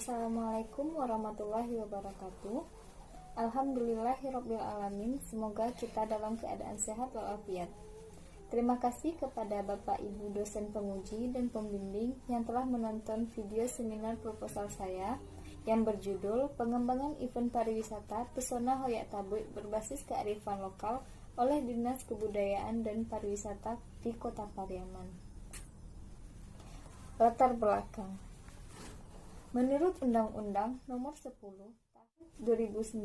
Assalamualaikum warahmatullahi wabarakatuh. Alhamdulillahirabbil alamin. Semoga kita dalam keadaan sehat walafiat. Terima kasih kepada Bapak Ibu dosen penguji dan pembimbing yang telah menonton video seminar proposal saya yang berjudul Pengembangan Event Pariwisata Pesona Hoyak Tabui berbasis kearifan lokal oleh Dinas Kebudayaan dan Pariwisata di Kota Pariaman. Latar belakang. Menurut Undang-Undang Nomor 10 Tahun 2009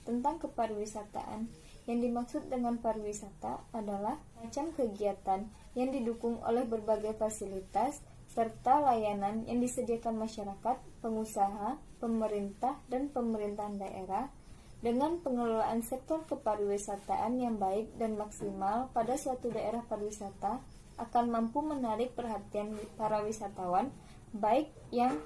tentang Kepariwisataan, yang dimaksud dengan pariwisata adalah macam kegiatan yang didukung oleh berbagai fasilitas serta layanan yang disediakan masyarakat, pengusaha, pemerintah, dan pemerintahan daerah dengan pengelolaan sektor kepariwisataan yang baik dan maksimal pada suatu daerah pariwisata akan mampu menarik perhatian para wisatawan baik yang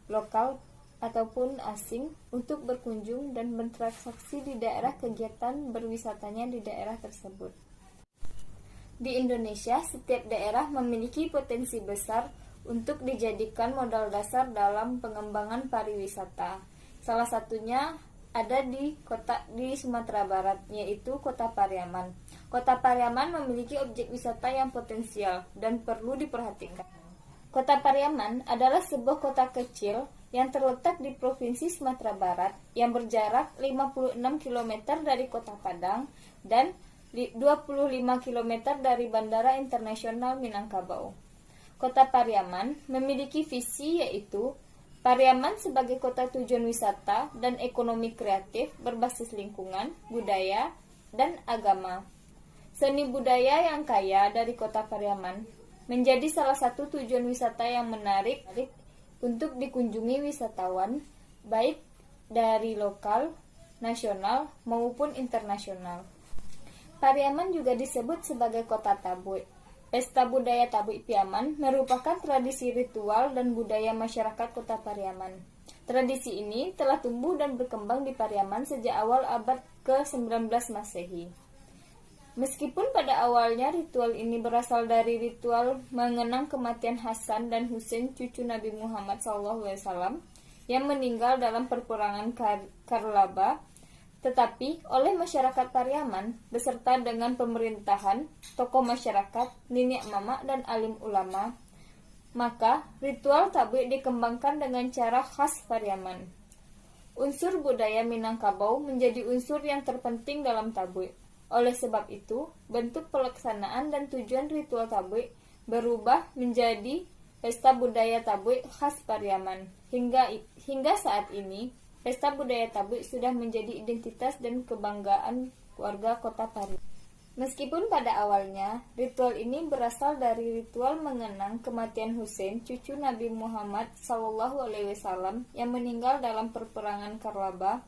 lokal ataupun asing untuk berkunjung dan bertransaksi di daerah kegiatan berwisatanya di daerah tersebut. Di Indonesia, setiap daerah memiliki potensi besar untuk dijadikan modal dasar dalam pengembangan pariwisata. Salah satunya ada di Sumatera Barat, yaitu Kota Pariaman. Kota Pariaman memiliki objek wisata yang potensial dan perlu diperhatikan. Kota Pariaman adalah sebuah kota kecil yang terletak di Provinsi Sumatera Barat yang berjarak 56 km dari Kota Padang dan 25 km dari Bandara Internasional Minangkabau. Kota Pariaman memiliki visi yaitu Pariaman sebagai kota tujuan wisata dan ekonomi kreatif berbasis lingkungan, budaya, dan agama. Seni budaya yang kaya dari Kota Pariaman menjadi salah satu tujuan wisata yang menarik untuk dikunjungi wisatawan, baik dari lokal, nasional, maupun internasional. Pariaman juga disebut sebagai Kota Tabui. Pesta Budaya Tabui Piaman merupakan tradisi ritual dan budaya masyarakat Kota Pariaman. Tradisi ini telah tumbuh dan berkembang di Pariaman sejak awal abad ke-19 Masehi. Meskipun pada awalnya ritual ini berasal dari ritual mengenang kematian Hasan dan Husain cucu Nabi Muhammad SAW yang meninggal dalam perperangan Karbala, tetapi oleh masyarakat Pariaman beserta dengan pemerintahan, tokoh masyarakat, nenek mama, dan alim ulama, maka ritual tabui dikembangkan dengan cara khas Pariaman. Unsur budaya Minangkabau menjadi unsur yang terpenting dalam tabui. Oleh sebab itu, bentuk pelaksanaan dan tujuan ritual tabui berubah menjadi Pesta Budaya Tabui khas Pariaman. Hingga saat ini, Pesta Budaya Tabui sudah menjadi identitas dan kebanggaan warga Kota Pariaman. Meskipun pada awalnya, ritual ini berasal dari ritual mengenang kematian Husain, cucu Nabi Muhammad SAW yang meninggal dalam perperangan Karbala,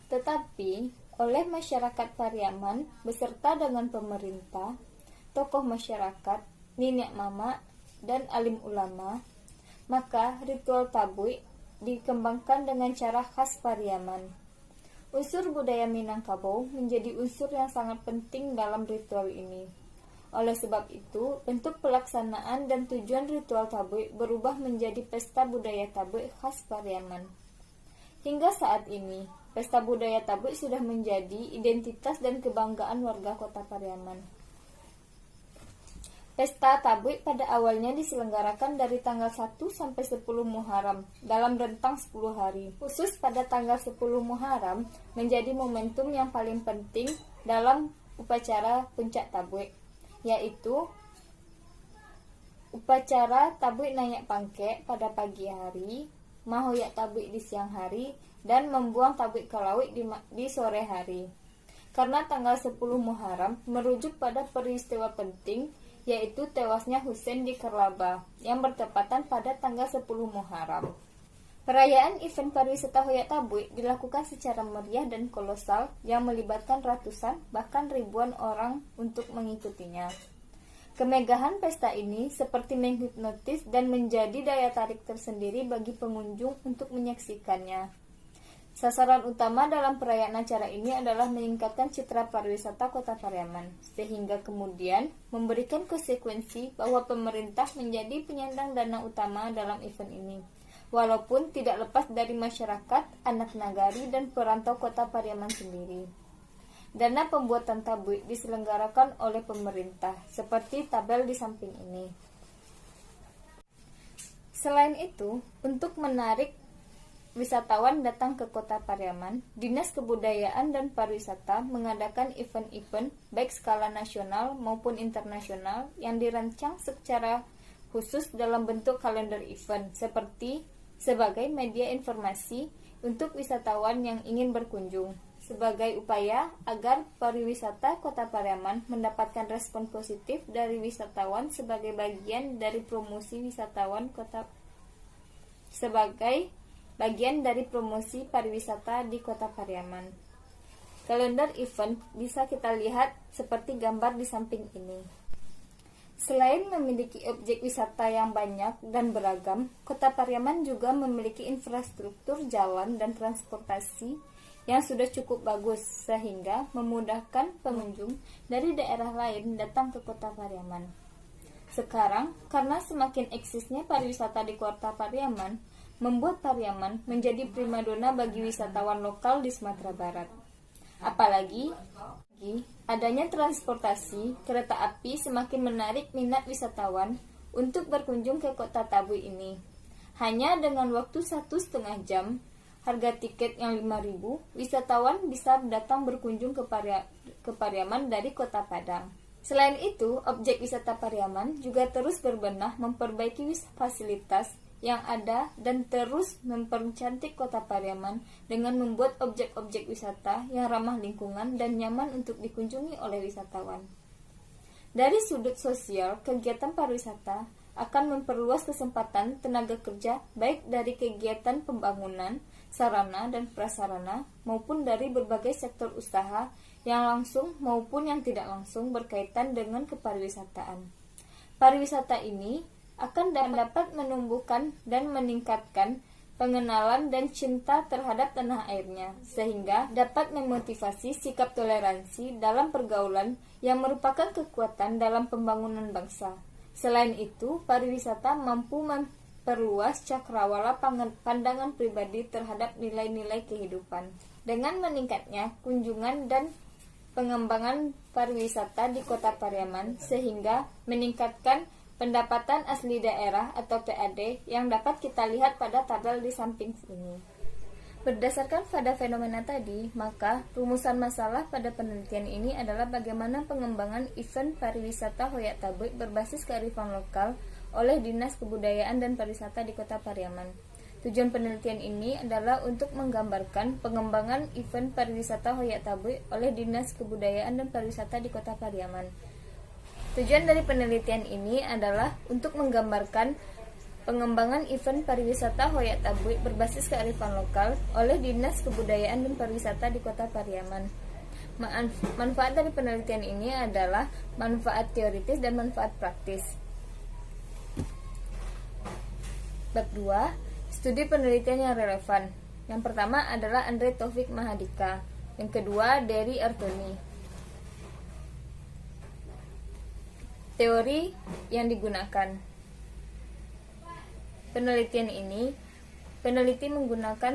tetapi oleh masyarakat Pariaman beserta dengan pemerintah, tokoh masyarakat, nenek mama, dan alim ulama, maka ritual tabui dikembangkan dengan cara khas Pariaman. Unsur budaya Minangkabau menjadi unsur yang sangat penting dalam ritual ini. Oleh sebab itu, bentuk pelaksanaan dan tujuan ritual tabui berubah menjadi Pesta Budaya Tabui khas Pariaman. Hingga saat ini, Pesta Budaya Tabui sudah menjadi identitas dan kebanggaan warga Kota Pariaman. Pesta Tabui pada awalnya diselenggarakan dari tanggal 1 sampai 10 Muharram dalam rentang 10 hari. Khusus pada tanggal 10 Muharram menjadi momentum yang paling penting dalam upacara Puncak Tabui, yaitu upacara Tabui Nayak Pangke pada pagi hari, Mahoyak Tabui di siang hari, dan membuang tabui ke laut di sore hari. Karena tanggal 10 Muharram merujuk pada peristiwa penting, yaitu tewasnya Husain di Karbala yang bertepatan pada tanggal 10 Muharram. Perayaan event pariwisata Hoyak Tabui dilakukan secara meriah dan kolosal yang melibatkan ratusan bahkan ribuan orang untuk mengikutinya. Kemegahan pesta ini seperti menghipnotis dan menjadi daya tarik tersendiri bagi pengunjung untuk menyaksikannya. Sasaran utama dalam perayaan acara ini adalah meningkatkan citra pariwisata Kota Pariaman, sehingga kemudian memberikan konsekuensi bahwa pemerintah menjadi penyandang dana utama dalam event ini. walaupun tidak lepas dari masyarakat, anak nagari, dan perantau kota Pariaman sendiri. Dana pembuatan tabui diselenggarakan oleh pemerintah, seperti tabel di samping ini. Selain itu, untuk menarik wisatawan datang ke kota Pariaman, Dinas Kebudayaan dan Pariwisata mengadakan event-event baik skala nasional maupun internasional yang dirancang secara khusus dalam bentuk kalender event sebagai media informasi untuk wisatawan yang ingin berkunjung, sebagai upaya agar pariwisata kota Pariaman mendapatkan respon positif dari wisatawan sebagai bagian dari promosi pariwisata di kota Pariaman. Kalender event bisa kita lihat seperti gambar di samping ini. Selain memiliki objek wisata yang banyak dan beragam, kota Pariaman juga memiliki infrastruktur jalan dan transportasi yang sudah cukup bagus sehingga memudahkan pengunjung dari daerah lain datang ke kota Pariaman. Sekarang, karena semakin eksisnya pariwisata di kota Pariaman, membuat Pariaman menjadi primadona bagi wisatawan lokal di Sumatera Barat. Apalagi adanya transportasi kereta api semakin menarik minat wisatawan untuk berkunjung ke kota Tabui ini. Hanya dengan waktu 1,5 jam, harga tiket yang 5.000, wisatawan bisa datang berkunjung ke Pariaman dari kota Padang. Selain itu, objek wisata Pariaman juga terus berbenah memperbaiki fasilitas yang ada dan terus mempercantik kota Pariaman dengan membuat objek-objek wisata yang ramah lingkungan dan nyaman untuk dikunjungi oleh wisatawan. Dari sudut sosial, kegiatan pariwisata akan memperluas kesempatan tenaga kerja baik dari kegiatan pembangunan, sarana dan prasarana maupun dari berbagai sektor usaha yang langsung maupun yang tidak langsung berkaitan dengan kepariwisataan. Pariwisata ini akan dapat menumbuhkan dan meningkatkan pengenalan dan cinta terhadap tanah airnya, sehingga dapat memotivasi sikap toleransi dalam pergaulan yang merupakan kekuatan dalam pembangunan bangsa. Selain itu, pariwisata mampu memperluas cakrawala pandangan pribadi terhadap nilai-nilai kehidupan. Dengan meningkatnya kunjungan dan pengembangan pariwisata di kota Pariaman, sehingga meningkatkan pendapatan asli daerah atau PAD yang dapat kita lihat pada tabel di samping ini. Berdasarkan pada fenomena tadi, maka rumusan masalah pada penelitian ini adalah bagaimana pengembangan event pariwisata Hoyak Tabui berbasis kearifan lokal oleh Dinas Kebudayaan dan Pariwisata di Kota Pariaman. Tujuan penelitian ini adalah untuk menggambarkan pengembangan event pariwisata Hoyak Tabui oleh Dinas Kebudayaan dan Pariwisata di Kota Pariaman. Tujuan dari penelitian ini adalah untuk menggambarkan pengembangan event pariwisata Hoyak Tabui berbasis kearifan lokal oleh Dinas Kebudayaan dan Pariwisata di Kota Pariaman. Manfaat dari penelitian ini adalah manfaat teoritis dan manfaat praktis. Bab 2, studi penelitian yang relevan. Yang pertama adalah Andre Taufik Mahadika. Yang kedua, Dery Artoni. Teori yang digunakan. Peneliti menggunakan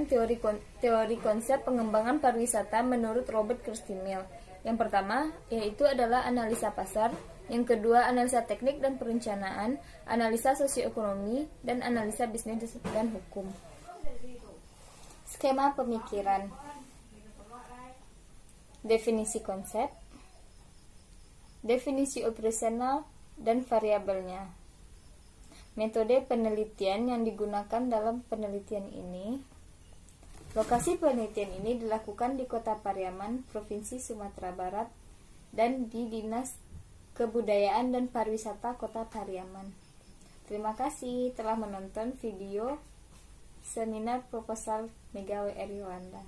teori konsep pengembangan pariwisata menurut Robert Kirstimil. Yang pertama yaitu adalah analisa pasar, yang kedua analisa teknik dan perencanaan, analisa sosioekonomi, dan analisa bisnis dan hukum. Skema pemikiran. Definisi konsep, definisi operasional dan variabelnya. Metode penelitian yang digunakan dalam penelitian ini. Lokasi penelitian ini dilakukan di Kota Pariaman, Provinsi Sumatera Barat, dan di Dinas Kebudayaan dan Pariwisata Kota Pariaman. Terima kasih telah menonton video seminar proposal Mega WR Yolanda.